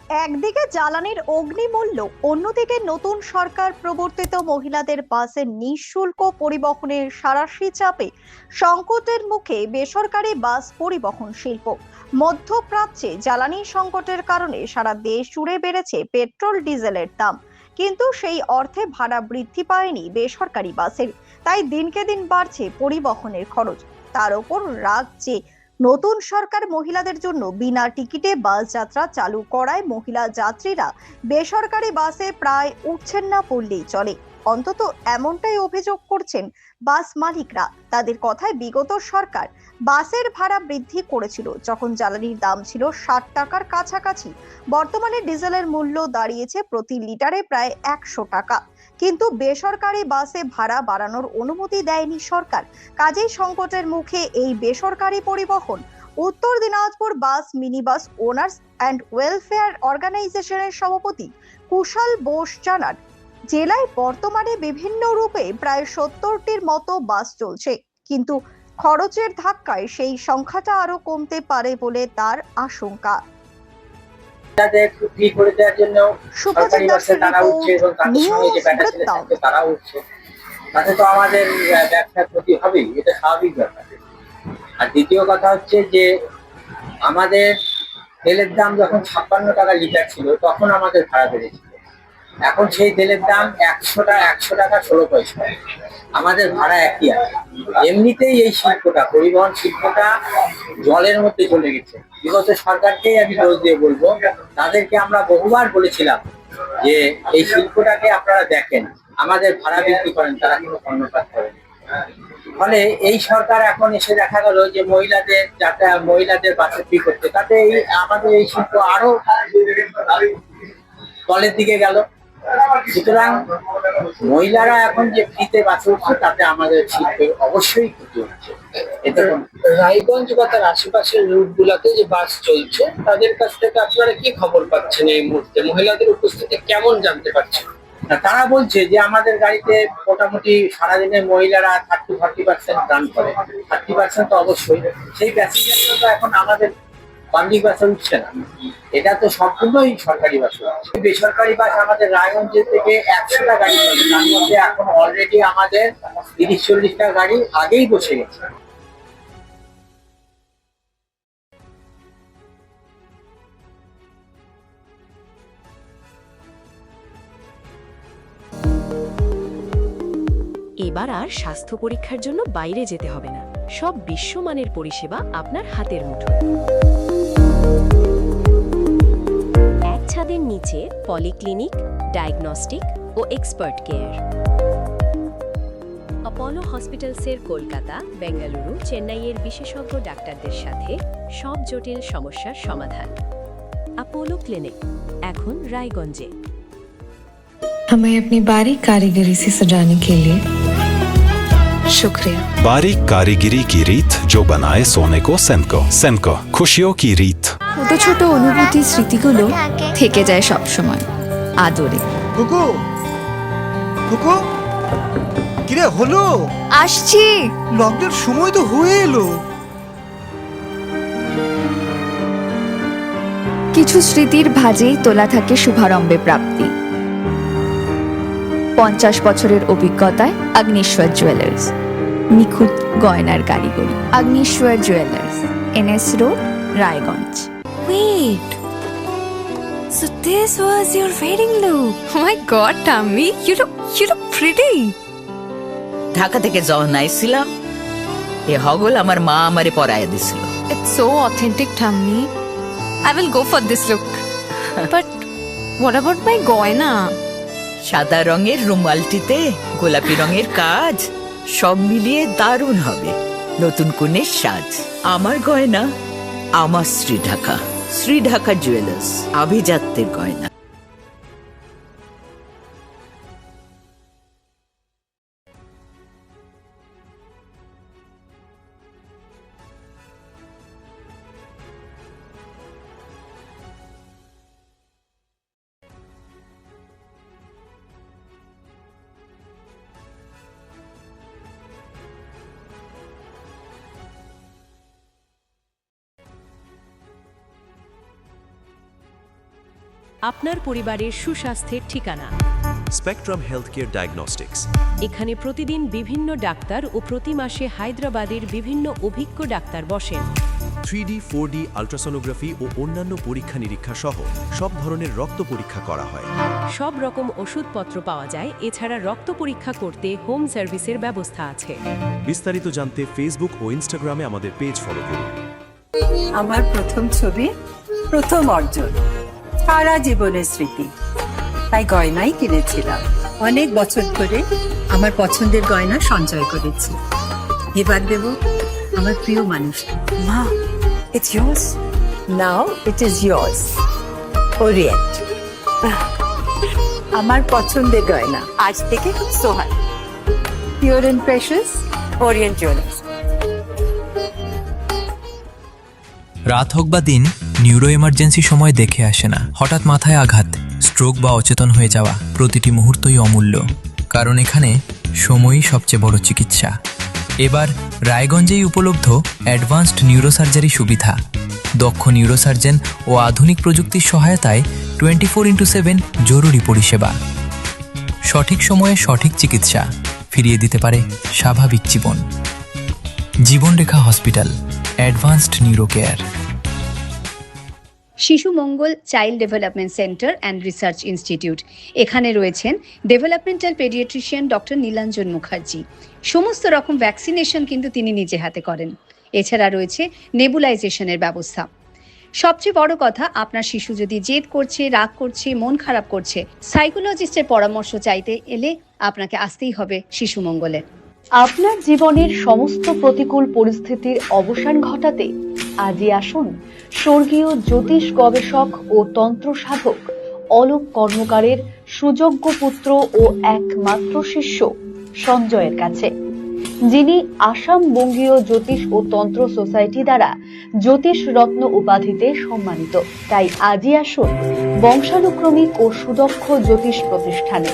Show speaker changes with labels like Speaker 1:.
Speaker 1: একদিকে জ্বালানির অগ্নিমূল্য, অন্যদিকে নতুন সরকার প্রবর্তিত মহিলাদের বাসে নিঃশুল্ক পরিবহনের সাঁড়াশি চাপে সংকটের মুখে বেসরকারি বাস পরিবহন শিল্প। মধ্যপ্রাচ্যে জ্বালানি সংকটের কারণে সারা দেশ জুড়ে বেড়েছে পেট্রোল ডিজেলের দাম, কিন্তু সেই অর্থে ভাড়া বৃদ্ধি পায়নি বেসরকারি বাসের। তাই দিনকে দিন বাড়ছে পরিবহনের খরচ। তার উপর রাজ্যে নতুন সরকার মহিলাদের জন্য বিনা টিকিটে বাস যাত্রা চালু করায় মহিলা যাত্রীরা বেসরকারি বাসে প্রায় উঠছেন না বললেই চলে। অন্তত এমনটাই অভিযোগ করছেন বাস মালিকরা। তাদের কথায় বিগত সরকার বাসের ভাড়া বৃদ্ধি করেছিল যখন জ্বালানির দাম ছিল 60 টাকার কাছাকাছি। বর্তমানে ডিজেলের মূল্য দাঁড়িয়েছে প্রতি লিটারে প্রায় 100 টাকা, কিন্তু বেসরকারি বাসে ভাড়া বাড়ানোর অনুমতি দেয়নি সরকার। কাজেই সংকটের মুখে এই বেসরকারি পরিবহন। উত্তর দিনাজপুর বাস mini bus owners and welfare অর্গানাইজেশনের সভাপতি কুশল বোস জানান, জেলায় বর্তমানে বিভিন্ন রূপে প্রায় 70টির মতো বাস চলছে, কিন্তু খরচের ধাক্কায় সেই সংখ্যাটা আরো কমতে পারে বলে তার আশঙ্কা।
Speaker 2: সরকারি বাসে তারা উঠছে এবং তাদের সঙ্গে যে প্যাসেঞ্জার থাকছে তারা উঠছে, তাতে তো আমাদের ব্যবসার ক্ষতি হবেই, এটা স্বাভাবিক ব্যাপার। আর দ্বিতীয় কথা হচ্ছে যে আমাদের তেলের দাম যখন 56 টাকা লিটার ছিল তখন আমাদের ভাড়া বেড়েছিল। এখন সেই তেলের দাম 100 টাকা 16 পয়সা, আমাদের ভাড়া একই আছে। এমনিতেই এই শিল্পটা, পরিবহন শিল্পটা জলের মধ্যে চলে গেছে। বিগত সরকারকেই আমি দোষ দিয়ে বলবো, তাদেরকে আমরা বহুবার বলেছিলাম যে এই শিল্পটাকে আপনারা দেখেন, আমাদের ভাড়া বৃদ্ধি করেন, তারা কোনো কর্ণপাত করেন। ফলে এই সরকার এখন এসে দেখা গেল যে মহিলাদের বাসে ফ্রি করতে, তাতে আমাদের এই শিল্প আরো তলের দিকে গেল। সুতরাং মহিলারা এখন যে ফ্রিতে বাসে উঠছে তাতে আমাদের শিল্পে অবশ্যই ক্ষতি হচ্ছে।
Speaker 3: রায়গঞ্জ বা তার আশেপাশের রুট গুলাতে যে বাস চলছে তাদের কাছ থেকে আপনারা কি খবর পাচ্ছেন? এই মুহূর্তে মহিলাদের উপস্থিতি কেমন জানতে পারছেন?
Speaker 2: তারা বলছে যে আমাদের গাড়িতে মোটামুটি সারাদিনে মহিলারা 30-40% রান করে। 30% তো অবশ্যই, সেই প্যাসেঞ্জাররা তো এখন আমাদের পাবলিক বাসে উঠছে না, এটা তো সম্পূর্ণই সরকারি বাসে উঠছে। বেসরকারি বাস আমাদের রায়গঞ্জ থেকে 100টা গাড়ি চলে, তার মধ্যে এখন অলরেডি আমাদের 30-40টা গাড়ি আগেই বসে গেছে।
Speaker 4: এবার আর স্বাস্থ্য পরীক্ষার জন্য বাইরে যেতে হবে না, সব বিশ্বমানের পরিষেবা আপনার হাতের মুঠোয়। এক ছাদের নিচে পলিক্লিনিক, ডায়াগনস্টিক ও এক্সপার্ট কেয়ার। অপোলো হসপিটালসের কলকাতা, বেঙ্গালুরু, চেন্নাইয়ের বিশেষজ্ঞ ডাক্তারদের সাথে সব জটিল সমস্যার সমাধান। অপোলো ক্লিনিক এখন রায়গঞ্জে।
Speaker 5: हमें अपनी बारीक कारीगरी से सजाने के लिए शुक्रिया।
Speaker 6: बारीक कारीगरी की रीत जो बनाए सोने को सेनको। सेनको खुशियों की रीत।
Speaker 5: ছোট ছোট অনুভূতি স্মৃতিগুলো থেকে যায় সব সময় আদরে।
Speaker 7: কুকু কুকু কিরে হলো?
Speaker 5: আসছি।
Speaker 7: লকডাউন সময় তো হয়ে এলো।
Speaker 5: কিছু স্মৃতির ভাজেই তোলা থাকে শুভারম্ভে প্রাপ্তি। 50 বছরের অভিজ্ঞতায় অগ্নিশ্বর জুয়েলার্স, নিখুঁত গয়নার কারিগরি। Agnishwar jewellers, NS road, Raiganj.
Speaker 8: Wait, so this was your wedding look? Oh my god, Tammy, you look pretty.
Speaker 9: Dhaka থেকে যখন আইছিলাম এ হগল আমার মা আমারে পরাইয়া দিছিল।
Speaker 8: It's so authentic, Tammy. I will go for this look. But what about my goina?
Speaker 9: সাদা রঙের রুমালটিতে গোলাপি রঙের কাজ, সব মিলিয়ে দারুণ হবে নতুন কনের সাজ। আমার গয়না আমার শ্রী ঢাকা জুয়েলার্স, আভিজাত্যের গয়না।
Speaker 4: আপনার পরিবারের সুস্বাস্থ্যের ঠিকানা।
Speaker 10: Spectrum healthcare diagnostics.
Speaker 4: এখানে প্রতিদিন বিভিন্ন ডাক্তার ও প্রতি মাসে হায়দ্রাবাদের বিভিন্ন অভিজ্ঞ ডাক্তার বসেন।
Speaker 10: 3D 4D আল্ট্রাসোনোগ্রাফি ও অন্যান্য পরীক্ষা নিরীক্ষা সহ সব ধরনের রক্ত পরীক্ষা করা হয়।
Speaker 4: সব রকম ওষুধপত্র পাওয়া যায়। এছাড়া রক্ত পরীক্ষা করতে হোম সার্ভিসের ব্যবস্থা আছে।
Speaker 10: বিস্তারিত জানতে ফেসবুক ও ইনস্টাগ্রামে আমাদের পেজ ফলো করুন।
Speaker 11: আমার প্রথম ছবি, প্রথম অর্জন, সারা জীবনের স্মৃতি, তাই গয়নাই কিনেছিলাম। অনেক বছর ধরে আমার পছন্দের গয়না সঞ্চয় করেছি। এবার দেব আমার প্রিয় মানুষ। মা, it's yours. Now it is yours. Orient. আমার পছন্দের গয়না আজ থেকে খুব সোহাগ। Pure and precious, Orient Jewelers.
Speaker 12: রাত হোক বা দিন, নিউরো এমার্জেন্সি সময় দেখে আসে না। হঠাৎ মাথায় আঘাত, স্ট্রোক বা অচেতন হয়ে যাওয়া, প্রতিটি মুহূর্তই অমূল্য। কারণ এখানে সময়ই সবচেয়ে বড় চিকিৎসা। এবার রায়গঞ্জেই উপলব্ধ অ্যাডভান্সড নিউরোসার্জারি সুবিধা। দক্ষ নিউরোসার্জন ও আধুনিক প্রযুক্তির সহায়তায় 24x7 জরুরি পরিষেবা। সঠিক সময়ে সঠিক চিকিৎসা ফিরিয়ে দিতে পারে স্বাভাবিক জীবন। Jibanrekha hospital, advanced neuro care.
Speaker 13: Shishu Mangal child development centre and research institute. এখানে রয়েছেন developmental paediatrician doctor Nilanjan Mukherjee. সমস্ত রকম ভ্যাকসিনেশন কিন্তু তিনি নিজে হাতে করেন। এছাড়া রয়েছে নেবুলাইজেশনের ব্যবস্থা। সবচেয়ে বড় কথা, আপনার শিশু যদি জেদ করছে, রাগ করছে, মন খারাপ করছে, সাইকোলজিস্টের পরামর্শ চাইতে এলে আপনাকে আসতেই হবে শিশু মঙ্গলে।
Speaker 1: আপনার জীবনের সমস্ত প্রতিকূল পরিস্থিতির অবসান ঘটাতে আজই আসুন স্বর্গীয় জ্যোতিষ গবেষক ও তন্ত্র সাধক অলোক কর্মকারের সুযোগ্য পুত্র ও একমাত্র শিষ্য সঞ্জয়ের কাছে, যিনি আসাম বঙ্গীয় জ্যোতিষ ও তন্ত্র সোসাইটি দ্বারা জ্যোতিষ রত্ন উপাধিতে সম্মানিত। তাই আজই আসুন বংশানুক্রমিক ও সুদক্ষ জ্যোতিষ প্রতিষ্ঠানে।